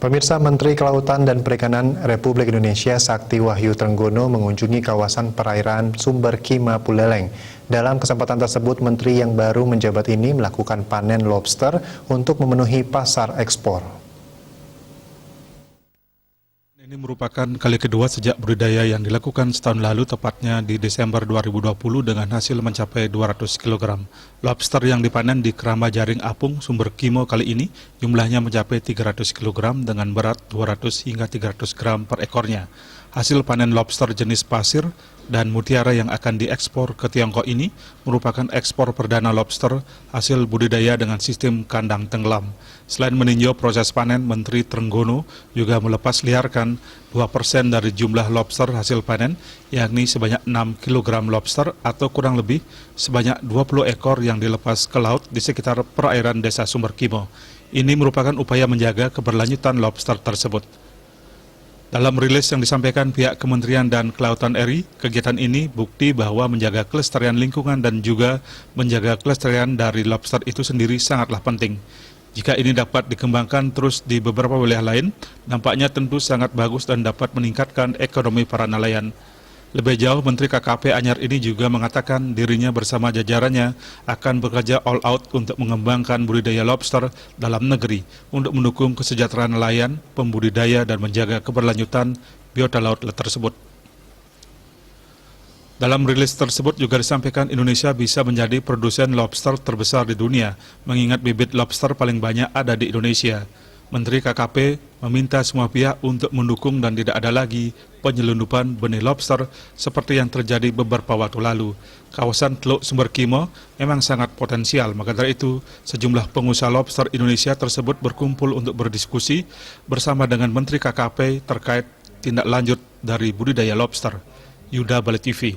Pemirsa, Menteri Kelautan dan Perikanan Republik Indonesia Sakti Wahyu Trenggono mengunjungi kawasan perairan Sumber Kima Buleleng. Dalam kesempatan tersebut, Menteri yang baru menjabat ini melakukan panen lobster untuk memenuhi pasar ekspor. Ini merupakan kali kedua sejak budidaya yang dilakukan setahun lalu, tepatnya di Desember 2020 dengan hasil mencapai 200 kg. Lobster yang dipanen di Keramba Jaring Apung, Sumber Kimo kali ini jumlahnya mencapai 300 kg dengan berat 200 hingga 300 gram per ekornya. Hasil panen lobster jenis pasir dan mutiara yang akan diekspor ke Tiongkok ini merupakan ekspor perdana lobster hasil budidaya dengan sistem kandang tenggelam. Selain meninjau proses panen, Menteri Trenggono juga melepas liarkan 2% dari jumlah lobster hasil panen, yakni sebanyak 6 kg lobster atau kurang lebih sebanyak 20 ekor yang dilepas ke laut di sekitar perairan Desa Sumber Kimo. Ini merupakan upaya menjaga keberlanjutan lobster tersebut. Dalam rilis yang disampaikan pihak Kementerian dan Kelautan RI, kegiatan ini bukti bahwa menjaga kelestarian lingkungan dan juga menjaga kelestarian dari lobster itu sendiri sangatlah penting. Jika ini dapat dikembangkan terus di beberapa wilayah lain, nampaknya tentu sangat bagus dan dapat meningkatkan ekonomi para nelayan. Lebih jauh, Menteri KKP Anyar ini juga mengatakan dirinya bersama jajarannya akan bekerja all out untuk mengembangkan budidaya lobster dalam negeri untuk mendukung kesejahteraan nelayan, pembudidaya, dan menjaga keberlanjutan biota laut tersebut. Dalam rilis tersebut juga disampaikan Indonesia bisa menjadi produsen lobster terbesar di dunia, mengingat bibit lobster paling banyak ada di Indonesia. Menteri KKP meminta semua pihak untuk mendukung dan tidak ada lagi penyelundupan benih lobster seperti yang terjadi beberapa waktu lalu. Kawasan Teluk Sumber Kimo memang sangat potensial, maka dari itu sejumlah pengusaha lobster Indonesia tersebut berkumpul untuk berdiskusi bersama dengan Menteri KKP terkait tindak lanjut dari budidaya lobster. Yuda Bali TV.